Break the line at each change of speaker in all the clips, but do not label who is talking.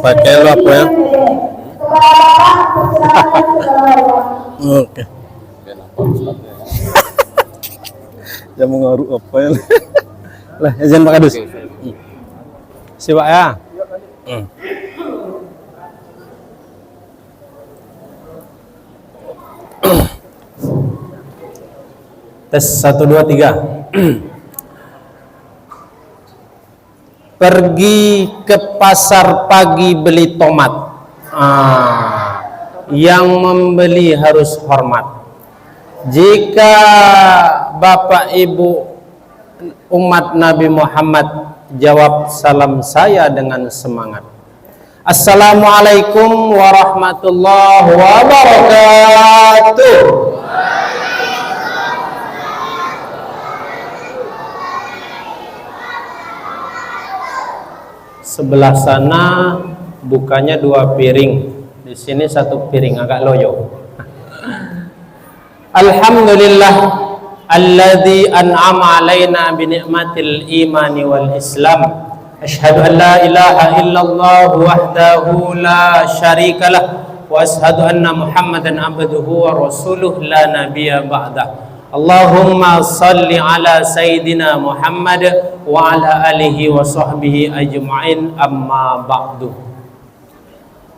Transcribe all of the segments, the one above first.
Pakai lo apa ya? Oke. Jamu ngaruh apa ya? Lah, izin Pak Kadus. Si Pak ya. Tes 1 2 3. Pergi ke pasar pagi beli tomat. Yang membeli harus hormat. Jika Bapak Ibu umat Nabi Muhammad jawab salam saya dengan semangat. Assalamualaikum warahmatullahi wabarakatuh. Sebelah sana bukanya 2 piring, di sini 1 piring, agak loyo. Alhamdulillah alladzi an'ama alaina bi ni'matil imani wal islam. Asyhadu an la ilaha illallah wahdahu la syarikalah wa asyhadu anna Muhammadan abduhu wa rasuluh la nabiyya ba'dah. Allahumma salli ala Sayyidina Muhammad wa ala alihi wa sahbihi ajma'in, amma ba'du.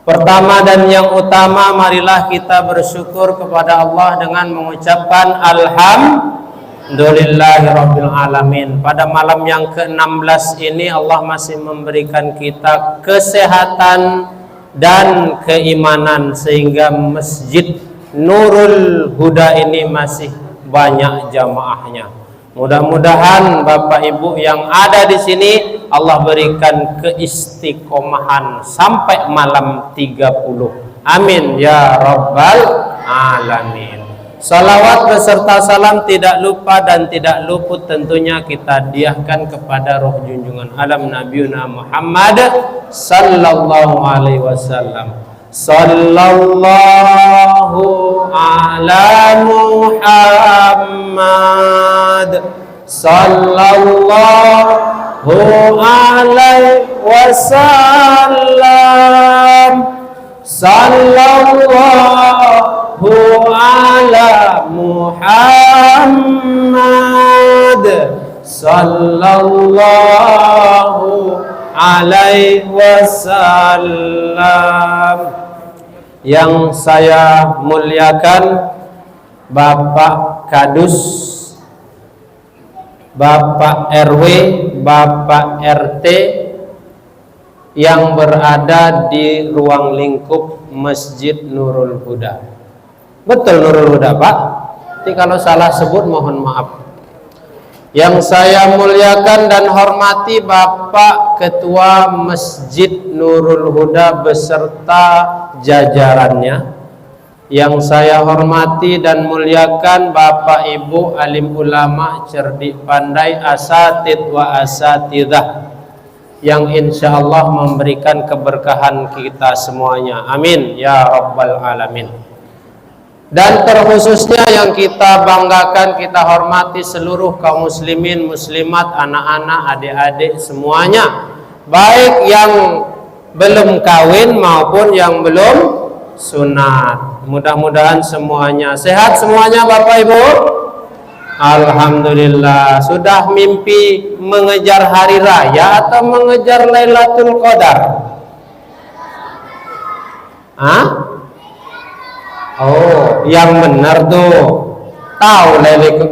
Pertama dan yang utama, marilah kita bersyukur kepada Allah dengan mengucapkan Alhamdulillahirabbil alamin. Pada malam yang ke-16 ini Allah masih memberikan kita kesehatan dan keimanan sehingga Masjid Nurul Huda ini masih banyak jamaahnya. Mudah-mudahan Bapak Ibu yang ada di sini Allah berikan keistiqomahan sampai malam 30. Amin ya rabbal alamin. Salawat beserta salam tidak lupa dan tidak luput tentunya kita hadiahkan kepada roh junjungan alam Nabiuna Muhammad sallallahu alaihi wasallam. Sallallahu ala Muhammad sallallahu alaihi wasallam. Sallallahu ala Muhammad sallallahu alaihi wasallam. Yang saya muliakan Bapak Kadus, Bapak RW, Bapak RT yang berada di ruang lingkup Masjid Nurul Huda. Betul Nurul Huda, Pak? Jadi kalau salah sebut mohon maaf. Yang saya muliakan dan hormati Bapak Ketua Masjid Nurul Huda beserta jajarannya. Yang saya hormati dan muliakan Bapak Ibu alim ulama, cerdik pandai, asatid wa asatidah, yang insya Allah memberikan keberkahan kita semuanya. Amin ya rabbal alamin. Dan terkhususnya yang kita banggakan, kita hormati seluruh kaum muslimin, muslimat, anak-anak, adik-adik semuanya, baik yang belum kawin maupun yang belum sunat. Mudah-mudahan semuanya sehat semuanya Bapak Ibu. Alhamdulillah. Sudah mimpi mengejar hari raya atau mengejar Lailatul Qadar? Hah? Oh, yang benar tuh. Tahu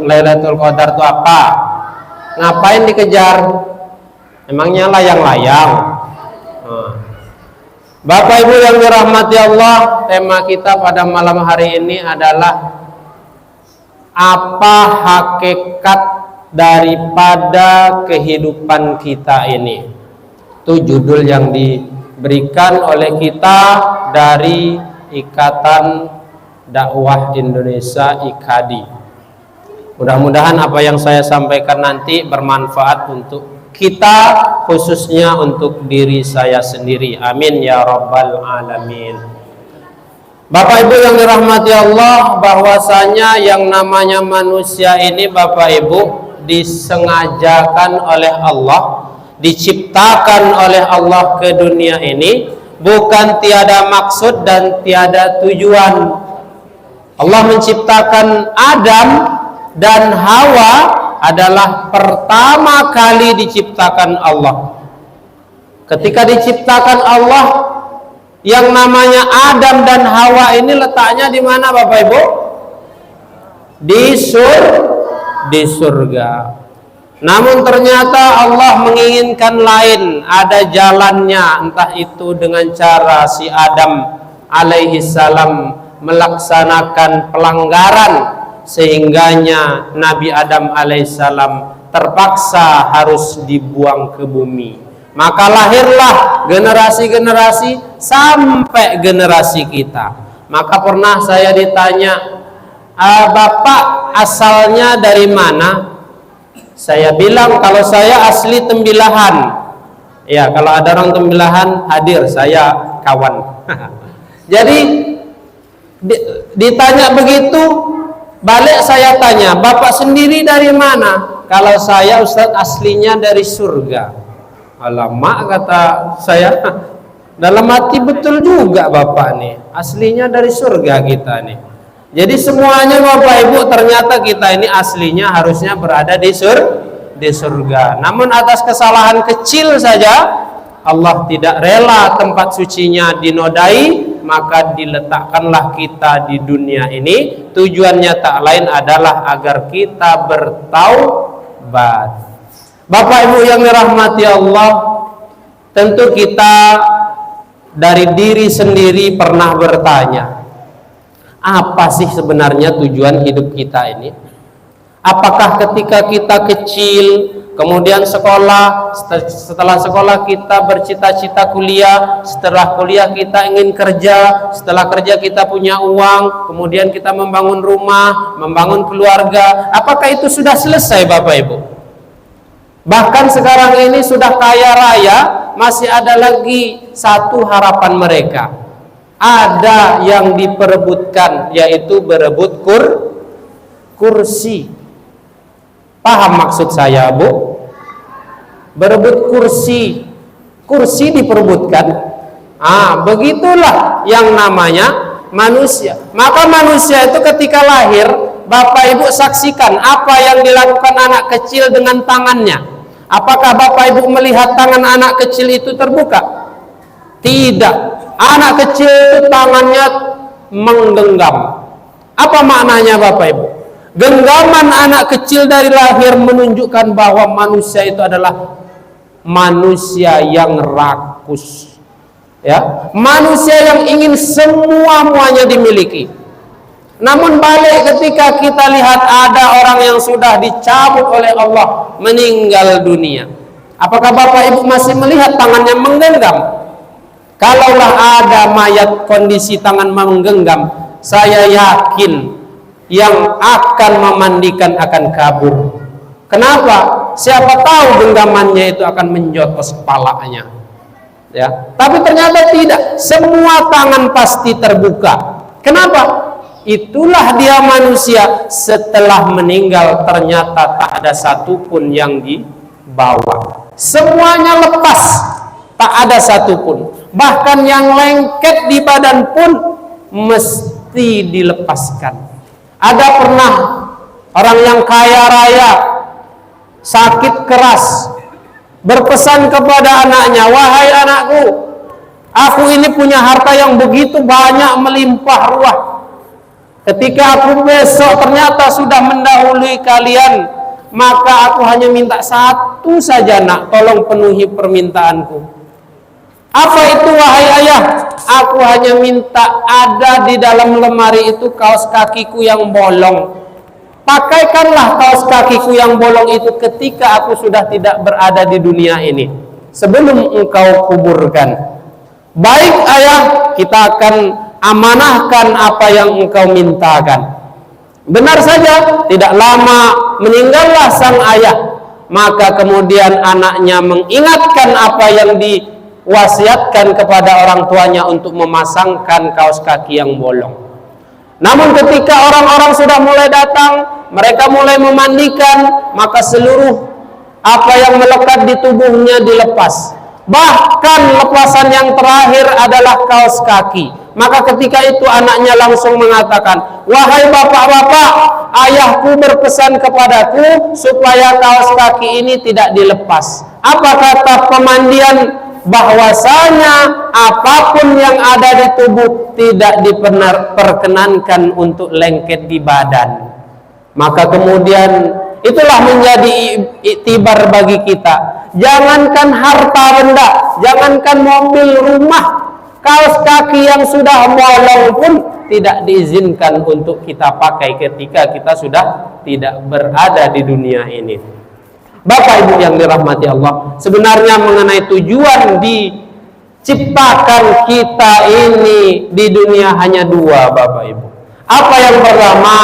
Lailatul Qadar itu apa? Ngapain dikejar? Emangnya layang-layang? Bapak Ibu yang dirahmati Allah, tema kita pada malam hari ini adalah apa hakikat daripada kehidupan kita ini. Itu judul yang diberikan oleh kita dari Ikatan Dakwah Indonesia IKADI. Mudah-mudahan apa yang saya sampaikan nanti bermanfaat untuk kita, khususnya untuk diri saya sendiri. Amin ya rabbal alamin. Bapak Ibu yang dirahmati Allah, bahwasanya yang namanya manusia ini Bapak Ibu disengajakan oleh Allah, diciptakan oleh Allah ke dunia ini bukan tiada maksud dan tiada tujuan. Allah menciptakan Adam dan Hawa adalah pertama kali diciptakan Allah. Ketika diciptakan Allah, yang namanya Adam dan Hawa ini letaknya di mana Bapak Ibu? Di surga. Namun ternyata Allah menginginkan lain, ada jalannya, entah itu dengan cara si Adam alaihi salam melaksanakan pelanggaran, sehingganya Nabi Adam alaihissalam terpaksa harus dibuang ke bumi. Maka lahirlah generasi-generasi sampai generasi kita. Maka pernah saya ditanya, Bapak asalnya dari mana? Saya bilang kalau saya asli Tembilahan. Ya, kalau ada orang Tembilahan hadir, saya kawan. Jadi ditanya begitu, balik saya tanya, Bapak sendiri dari mana? Kalau saya Ustadz aslinya dari surga. Alamak, kata saya, dalam hati betul juga Bapak nih, aslinya dari surga kita nih. Jadi semuanya Bapak Ibu, ternyata kita ini aslinya harusnya berada di surga. Namun atas kesalahan kecil saja Allah tidak rela tempat sucinya dinodai, maka diletakkanlah kita di dunia ini. Tujuannya tak lain adalah agar kita bertaubat. Bapak Ibu yang dirahmati Allah, tentu kita dari diri sendiri pernah bertanya, apa sih sebenarnya tujuan hidup kita ini? Apakah ketika kita kecil, kemudian sekolah, setelah sekolah kita bercita-cita kuliah, setelah kuliah kita ingin kerja, setelah kerja kita punya uang, kemudian kita membangun rumah, membangun keluarga, apakah itu sudah selesai Bapak Ibu? Bahkan sekarang ini sudah kaya raya, masih ada lagi satu harapan mereka. Ada yang diperebutkan, yaitu berebut kursi. Paham maksud saya, Bu? Berebut kursi. Kursi diperebutkan. Begitulah yang namanya manusia. Maka manusia itu ketika lahir, Bapak Ibu saksikan apa yang dilakukan anak kecil dengan tangannya. Apakah Bapak Ibu melihat tangan anak kecil itu terbuka? Tidak. Anak kecil itu tangannya menggenggam. Apa maknanya Bapak Ibu? Genggaman anak kecil dari lahir menunjukkan bahwa manusia itu adalah manusia yang rakus. Ya, manusia yang ingin semua-muanya dimiliki. Namun balik ketika kita lihat ada orang yang sudah dicabut oleh Allah, meninggal dunia. Apakah Bapak Ibu masih melihat tangannya menggenggam? Kalaulah ada mayat kondisi tangan menggenggam, saya yakin yang akan memandikan akan kabur. Kenapa? Siapa tahu genggamannya itu akan menjotos kepalanya. Ya, tapi ternyata tidak. Semua tangan pasti terbuka. Kenapa? Itulah dia manusia, setelah meninggal ternyata tak ada satupun yang dibawa. Semuanya lepas, tak ada satupun. Bahkan yang lengket di badan pun mesti dilepaskan. Ada pernah orang yang kaya raya, sakit keras, berpesan kepada anaknya, wahai anakku, aku ini punya harta yang begitu banyak melimpah ruah. Ketika aku besok ternyata sudah mendahului kalian, maka aku hanya minta satu saja nak, tolong penuhi permintaanku. Apa itu wahai ayah? Aku hanya minta ada di dalam lemari itu kaos kakiku yang bolong. Pakaikanlah kaos kakiku yang bolong itu ketika aku sudah tidak berada di dunia ini, sebelum engkau kuburkan. Baik ayah, kita akan amanahkan apa yang engkau mintakan. Benar saja, tidak lama meninggallah sang ayah. Maka kemudian anaknya mengingatkan apa yang diwasiatkan kepada orang tuanya untuk memasangkan kaos kaki yang bolong. Namun ketika orang-orang sudah mulai datang, mereka mulai memandikan, maka seluruh apa yang melekat di tubuhnya dilepas. bahkan lepasan yang terakhir adalah kaos kaki. Maka ketika itu anaknya langsung mengatakan, wahai bapak-bapak, ayahku berpesan kepadaku supaya kaos kaki ini tidak dilepas. Apa kata pemandian? Bahwasanya apapun yang ada di tubuh tidak diperkenankan untuk lengket di badan. Maka kemudian itulah menjadi iktibar bagi kita. Jangankan harta benda, jangankan mobil, rumah, kaos kaki yang sudah bolong pun tidak diizinkan untuk kita pakai ketika kita sudah tidak berada di dunia ini. Bapak Ibu yang dirahmati Allah, sebenarnya mengenai tujuan diciptakan kita ini di dunia hanya dua, Bapak Ibu. Apa yang pertama?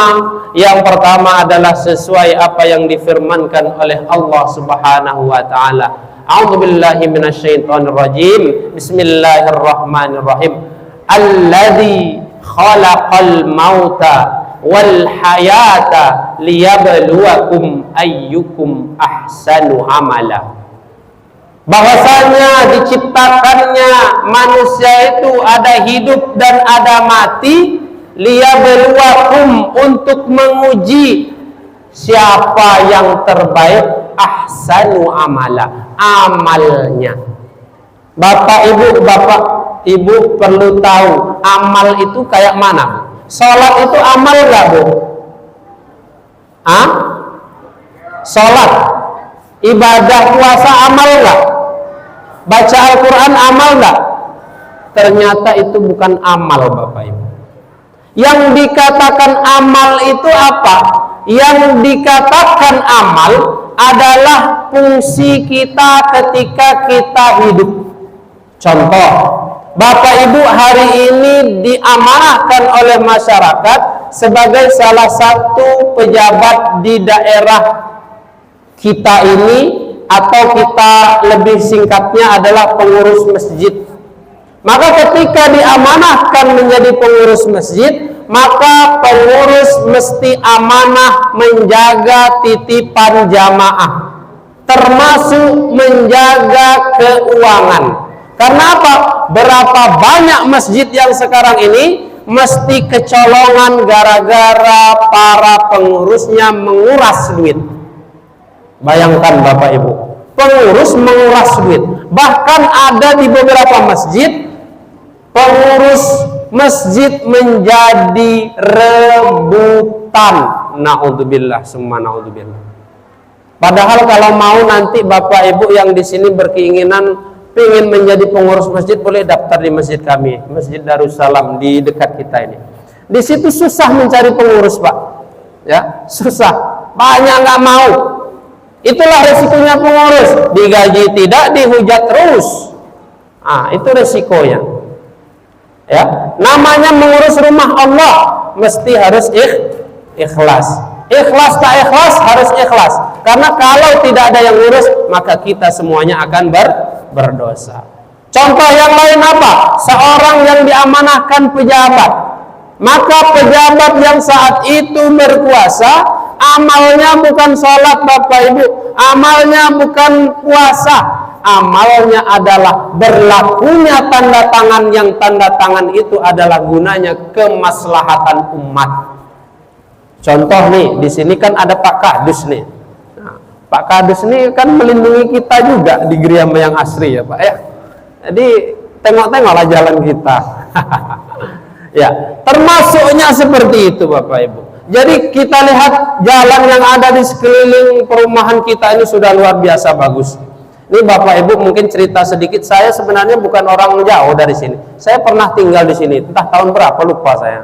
Yang pertama adalah sesuai apa yang difirmankan oleh Allah Subhanahu wa taala. A'udzubillahi minasyaitonir rajim. Bismillahirrahmanirrahim. Alladzi khalaqal mauta wal hayata liyabluwakum ayyukum ahsanu amala. Bahwasanya diciptakannya manusia itu ada hidup dan ada mati, liyabluwakum, untuk menguji siapa yang terbaik, ahsanu amala, amalnya. Bapak Ibu perlu tahu amal itu kayak mana. Sholat itu amal gak, Bu? Sholat, ibadah puasa amal gak? Baca Al-Quran amal gak? Ternyata itu bukan amal, Bapak Ibu. Yang dikatakan amal itu apa? Yang dikatakan amal adalah fungsi kita ketika kita hidup. Contoh, Bapak Ibu hari ini diamanahkan oleh masyarakat sebagai salah satu pejabat di daerah kita ini, atau kita lebih singkatnya adalah pengurus masjid. Maka ketika diamanahkan menjadi pengurus masjid, maka pengurus mesti amanah menjaga titipan jamaah, termasuk menjaga keuangan. Karena apa? Berapa banyak masjid yang sekarang ini mesti kecolongan gara-gara para pengurusnya menguras duit. Bayangkan Bapak Ibu, pengurus menguras duit. Bahkan ada di beberapa masjid, pengurus masjid menjadi rebutan. Naudzubillah, summa naudzubillah. Padahal kalau mau nanti Bapak Ibu yang di sini berkeinginan ingin menjadi pengurus masjid, boleh daftar di masjid kami, Masjid Darussalam di dekat kita ini. Di situ susah mencari pengurus, Pak. Ya, susah. Banyak nggak mau. Itulah resikonya pengurus. Digaji tidak, dihujat terus. Itu resikonya. Ya, namanya mengurus rumah Allah mesti harus ikhlas. Ikhlas tak ikhlas harus ikhlas. Karena kalau tidak ada yang ngurus, maka kita semuanya akan berdosa. Contoh yang lain apa? Seorang yang diamanahkan pejabat, maka pejabat yang saat itu berkuasa, amalnya bukan sholat Bapak Ibu, amalnya bukan puasa, amalnya adalah berlakunya tanda tangan, yang tanda tangan itu adalah gunanya kemaslahatan umat. Contoh nih, di sini kan ada Pak Kadus nih. Nah, Pak Kadus nih kan melindungi kita juga di Geriama yang asri ya Pak ya. Jadi tengok-tengoklah jalan kita. Ya, termasuknya seperti itu Bapak Ibu. Jadi kita lihat jalan yang ada di sekeliling perumahan kita ini sudah luar biasa bagus. Ini Bapak Ibu mungkin cerita sedikit, saya sebenarnya bukan orang jauh dari sini. Saya pernah tinggal di sini, entah tahun berapa lupa saya.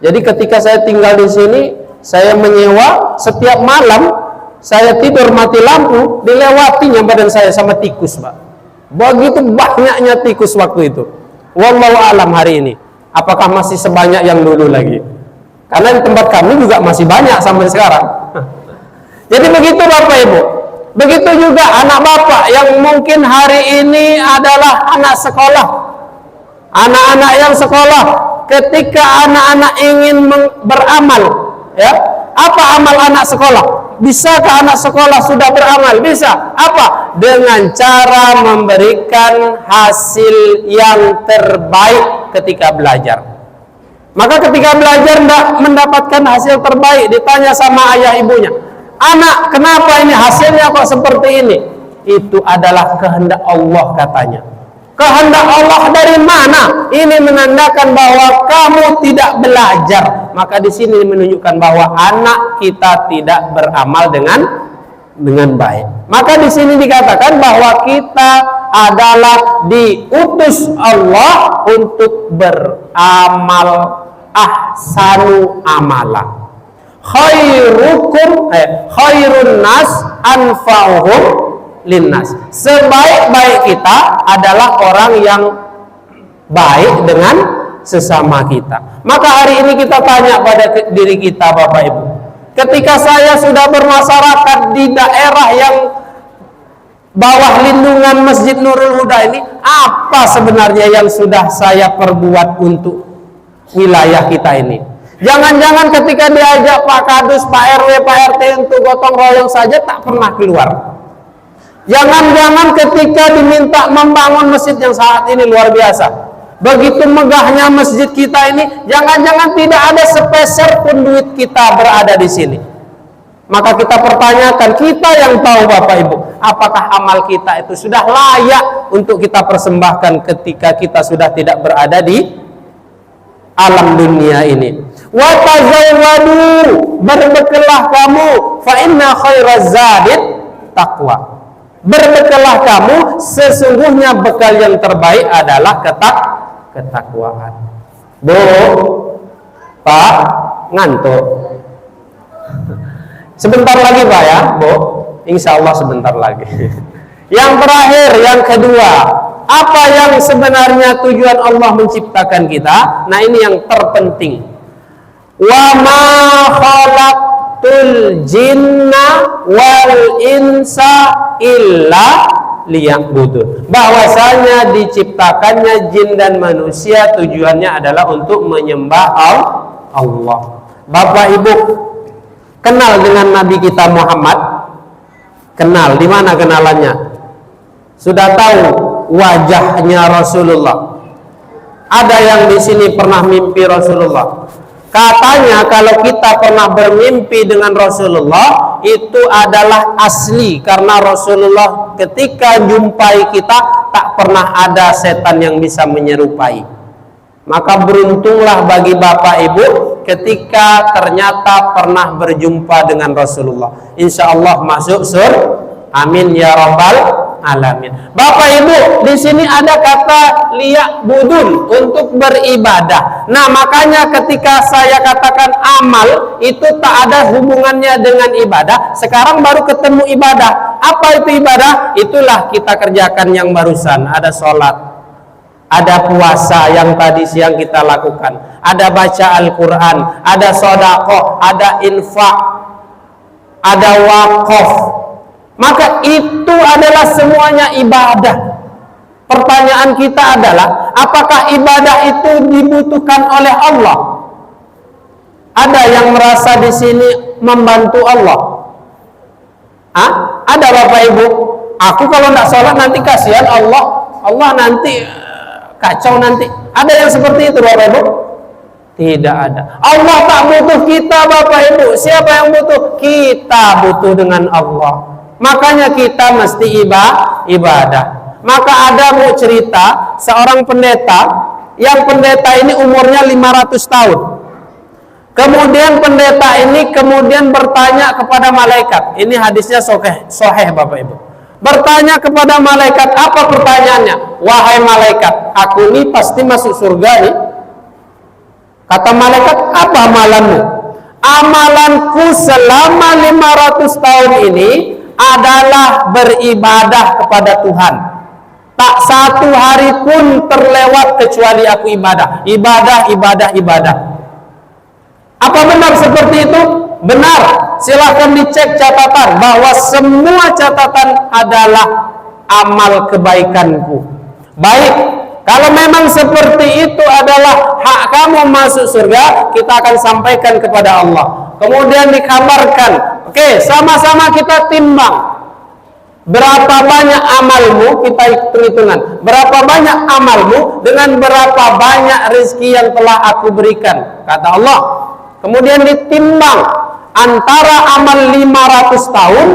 Jadi ketika saya tinggal di sini, saya menyewa, setiap malam saya tidur mati lampu, dilewatinya badan saya sama tikus, Pak. Begitu banyaknya tikus waktu itu. Wallahu alam hari ini, apakah masih sebanyak yang dulu lagi? Karena di tempat kami juga masih banyak sampai sekarang. Jadi begitu Bapak Ibu. Begitu juga anak Bapak yang mungkin hari ini adalah anak sekolah. Anak-anak yang sekolah, ketika anak-anak ingin beramal, ya, Apa amal anak sekolah? Bisakah anak sekolah sudah beramal? Bisa. Apa? Dengan cara memberikan hasil yang terbaik ketika belajar. Maka ketika belajar tidak mendapatkan hasil terbaik, ditanya sama ayah ibunya, anak, kenapa ini hasilnya kok seperti ini? Itu adalah kehendak Allah katanya. Kehendak Allah dari mana? Ini menandakan bahwa kamu tidak belajar. Maka di sini menunjukkan bahwa anak kita tidak beramal dengan baik. Maka di sini dikatakan bahwa kita adalah diutus Allah untuk beramal ahsanu amala. Khairun nas anfa'uhum linnas. Sebaik-baik kita adalah orang yang baik dengan sesama kita. Maka hari ini kita tanya pada diri kita, Bapak Ibu, ketika saya sudah bermasyarakat di daerah yang bawah lindungan Masjid Nurul Huda ini, apa sebenarnya yang sudah saya perbuat untuk wilayah kita ini? Jangan-jangan ketika diajak Pak Kadus, Pak RW, Pak RT untuk gotong royong saja tak pernah keluar. Jangan-jangan ketika diminta membangun masjid yang saat ini luar biasa, begitu megahnya masjid kita ini, jangan-jangan tidak ada sepeser pun duit kita berada di sini. Maka kita pertanyakan, kita yang tahu Bapak Ibu, apakah amal kita itu sudah layak untuk kita persembahkan ketika kita sudah tidak berada di alam dunia ini. Wa tazawwadu, berbekallah kamu, fa inna khairaz zadid taqwa. Berbekallah kamu, sesungguhnya bekal yang terbaik adalah ketakwaan. Bu, Pak, ngantuk. Sebentar lagi Pak ya, Bu. Insya Allah sebentar lagi. Yang terakhir, yang kedua, apa yang sebenarnya tujuan Allah menciptakan kita? Nah ini yang terpenting. Wa ma khalaqtul jinna wal insa illa liya'budun. Bahwasanya diciptakannya jin dan manusia tujuannya adalah untuk menyembah Allah. Bapak Ibu kenal dengan Nabi kita Muhammad? Kenal, di mana kenalannya? Sudah tahu wajahnya Rasulullah. Ada yang di sini pernah mimpi Rasulullah. Katanya kalau kita pernah bermimpi dengan Rasulullah, itu adalah asli, karena Rasulullah ketika jumpai kita tak pernah ada setan yang bisa menyerupai. Maka beruntunglah bagi Bapak Ibu ketika ternyata pernah berjumpa dengan Rasulullah. Insya Allah masuk surga. Amin ya rabbal alamin. Bapak Ibu, di sini ada kata liya'budun, untuk beribadah. Nah, makanya ketika saya katakan amal itu tak ada hubungannya dengan ibadah, sekarang baru ketemu ibadah. Apa itu ibadah? Itulah kita kerjakan yang barusan. Ada sholat, ada puasa yang tadi siang kita lakukan, ada baca Al-Quran, ada sedekah, ada infak, ada wakaf. Maka itu adalah semuanya ibadah. Pertanyaan kita adalah, apakah ibadah itu dibutuhkan oleh Allah? Ada yang merasa di sini membantu Allah? Ada Bapak Ibu? Aku kalau tidak sholat nanti kasihan Allah. Allah nanti kacau nanti. Ada yang seperti itu Bapak Ibu? Tidak ada. Allah tak butuh kita Bapak Ibu. Siapa yang butuh? Kita butuh dengan Allah. Makanya kita mesti ibadah. Maka ada mau cerita seorang pendeta, yang pendeta ini umurnya 500 tahun. Kemudian pendeta ini kemudian bertanya kepada malaikat. Ini hadisnya sahih Bapak Ibu. Bertanya kepada malaikat, apa pertanyaannya? Wahai malaikat, aku ini pasti masuk surga nih. Kata malaikat, apa amalanmu? Amalanku selama 500 tahun ini adalah beribadah kepada Tuhan. Tak satu hari pun terlewat kecuali aku ibadah. Ibadah. Apa benar seperti itu? Benar. Silahkan dicek catatan, bahwa semua catatan adalah amal kebaikanku. Baik, kalau memang seperti itu adalah hak kamu masuk surga, kita akan sampaikan kepada Allah. Kemudian dikabarkan, oke, sama-sama kita timbang. Berapa banyak amalmu, kita hitung-hitungan. Berapa banyak amalmu dengan berapa banyak rezeki yang telah aku berikan, kata Allah. Kemudian ditimbang antara amal 500 tahun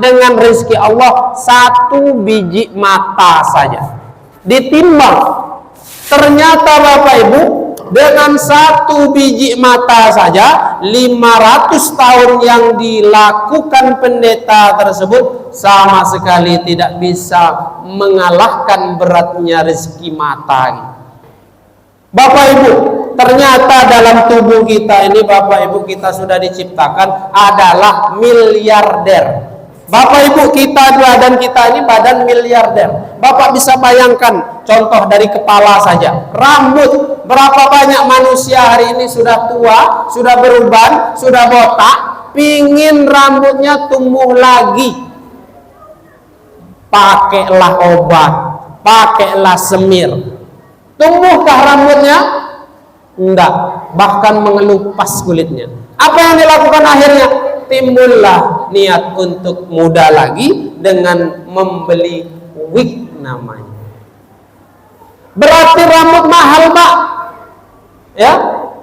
dengan rezeki Allah 1 biji mata saja. Ditimbang. Ternyata Bapak Ibu, dengan 1 biji mata saja 500 tahun yang dilakukan pendeta tersebut sama sekali tidak bisa mengalahkan beratnya rezeki mata. Bapak Ibu, ternyata dalam tubuh kita ini, Bapak Ibu, kita sudah diciptakan adalah miliarder. Bapak Ibu, kita badan kita ini badan miliarder. Bapak bisa bayangkan contoh dari kepala saja. Rambut, berapa banyak manusia hari ini sudah tua, sudah beruban, sudah botak, pingin rambutnya tumbuh lagi. Pakailah obat, pakailah semir. Tumbuhkah rambutnya? Enggak, bahkan mengelupas kulitnya. Apa yang dilakukan akhirnya? Timbullah niat untuk muda lagi dengan membeli wig namanya. Berarti rambut mahal, Pak. Ya,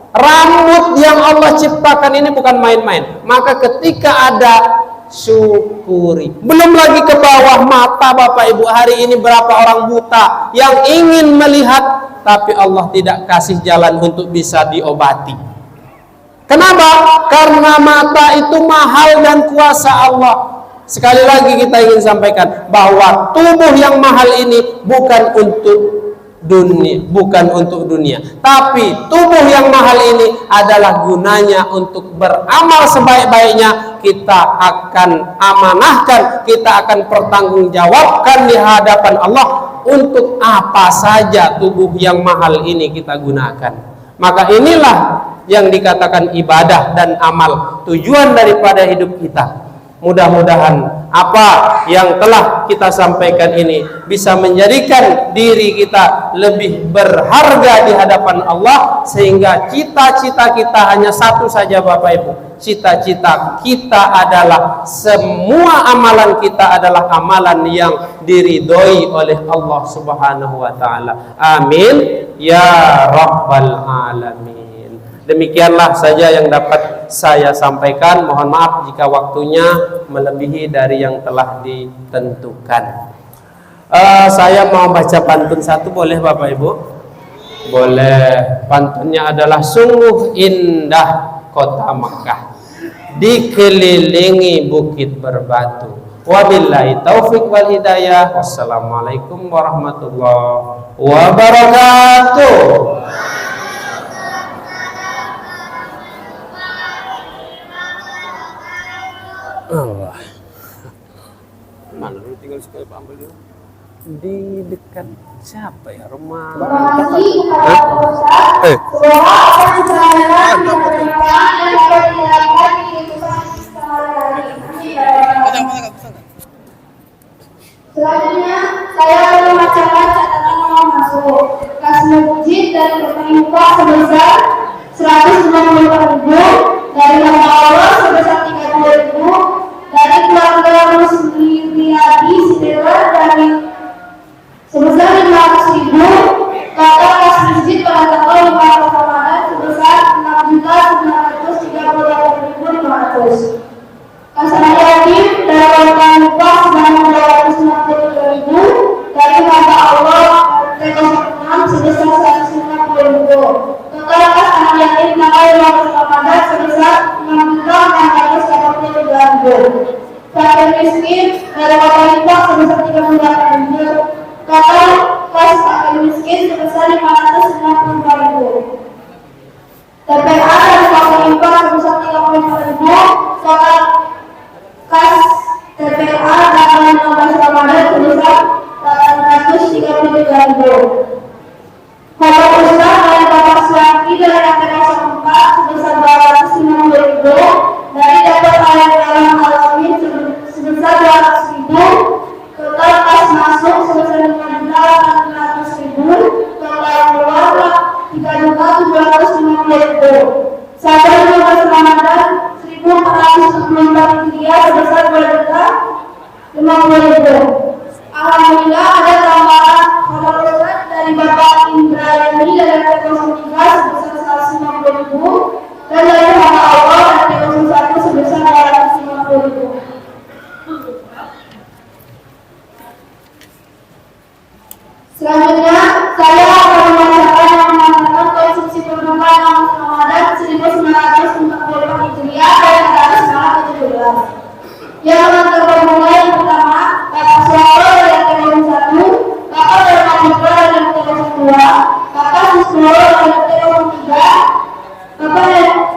rambut yang Allah ciptakan ini bukan main-main. Maka ketika ada, syukuri. Belum lagi ke bawah mata, Bapak Ibu. Hari ini berapa orang buta yang ingin melihat, tapi Allah tidak kasih jalan untuk bisa diobati. Kenapa? Karena mata itu mahal dan kuasa Allah. Sekali lagi kita ingin sampaikan bahwa tubuh yang mahal ini bukan untuk dunia, tapi tubuh yang mahal ini adalah gunanya untuk beramal sebaik-baiknya. Kita akan amanahkan, kita akan pertanggungjawabkan di hadapan Allah untuk apa saja tubuh yang mahal ini kita gunakan. Maka inilah yang dikatakan ibadah dan amal, tujuan daripada hidup kita. Mudah-mudahan apa yang telah kita sampaikan ini bisa menjadikan diri kita lebih berharga di hadapan Allah, sehingga cita-cita kita hanya satu saja, Bapak Ibu. Cita-cita kita adalah semua amalan kita adalah amalan yang diridhoi oleh Allah Subhanahu wa taala. Amin ya rabbal alamin. Demikianlah saja yang dapat saya sampaikan. Mohon maaf jika waktunya melebihi dari yang telah ditentukan. Saya mau baca pantun satu, boleh Bapak Ibu? Boleh. Pantunnya adalah sungguh indah kota Makkah, dikelilingi bukit berbatu. Wabillahi taufiq wal hidayah. Wassalamualaikum warahmatullahi wabarakatuh. Allah. Mana dulu tinggal sekali Pak, ambil dulu. Di dekat siapa ya rumah?
Selanjutnya saya akan membacakan catatan nomor masuk. Kas masjid dan pemerintah sebesar 190.000, dari nama Allah sebesar 30.000, dari keluarga Muslimiadi Sidewa dari sebesar 500.000, total kas masjid pada tanggal 15 Ramadan sebesar 6.938.500. Kas yatim dari upah sebanyak 263.000, dari nama Allah T06 sebesar 150.000. Total kas anak yatim tanggal 15 Ramadan sebesar 6.683.000. Fakir miskin dari Wapalipah sebesar 38.000. Total kas fakir miskin sebesar 592.000. TPA dari Wapalipah sebesar 35.000. Total kas TPA tanggal 15 Ramadan sebesar 833.000. Bapak Ustaz dari Bapak Suwaki dari APK 4 sebesar 250.000, dari dapat ayat dalam alamin sebesar 200.000, total kas masuk sebesar 5.400.000, total keluar 3.750.000. Sampai 15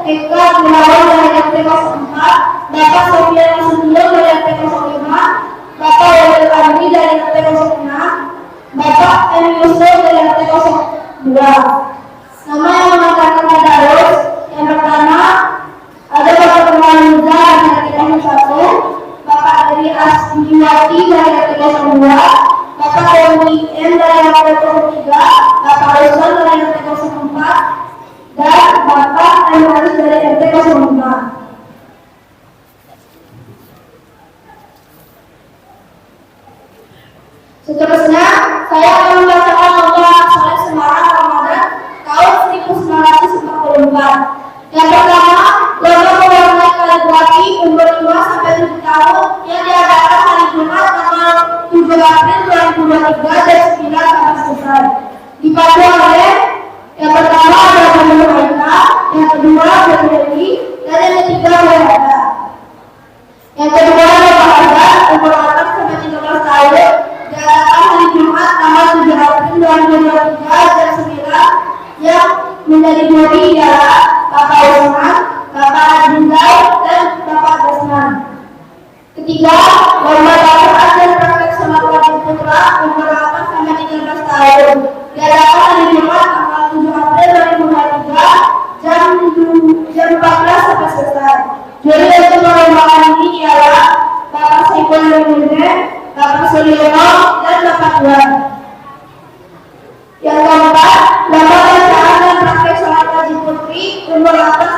Eka Gunawan dari RT 04, Bapak Sofian Nasution dari RT 05, Bapak Wahid Andi dari RT 06, Bapak M. Yusuf dari RT 02. Nama yang mengantarkan tadarus yang pertama ada Bapak Kemal Muda dari RT 01, Bapak Dewi Asdiwati dari RT 02, Bapak Dewi M dari RT 03, Bapak Rizal dari RT 04, dan Bapak M. Haris dari RT 05. Seterusnya, saya akan membacakan lomba Saleh Semarang Ramadan tahun 1944. Yang pertama, lomba mewarnai kaligrafi umur 5 sampai 7 tahun yang diadakan hari Jumat tanggal 7 April 2023 jam 9 sampai selesai. Dipandu oleh yang pertama ada Bunda Aika, yang kedua Berdewi, dan yang ketiga Wahada. Yang kedua ada Pak Azhar, umur 8 sampai 13 tahun. Diadakan hari Jumat tanggal 7 April 2023 jam 9 yang menjadi juri ialah Bapak Usman, Bapak Adinzai, dan Bapak Desman. Ketiga, lomba Bapak dan praktek sholat wajib putra umur 8 sampai 13 tahun. Diadakan hari Jumat tanggal 7 April 2023 jam 14 sampai selesai. Juri untuk perlombaan ini ialah Bapak Saiful Nurmende, Bapak Suryono, dan Bapak Tuan. Yang keempat, lomba bacaan dan praktek sholat wajib putri umur 8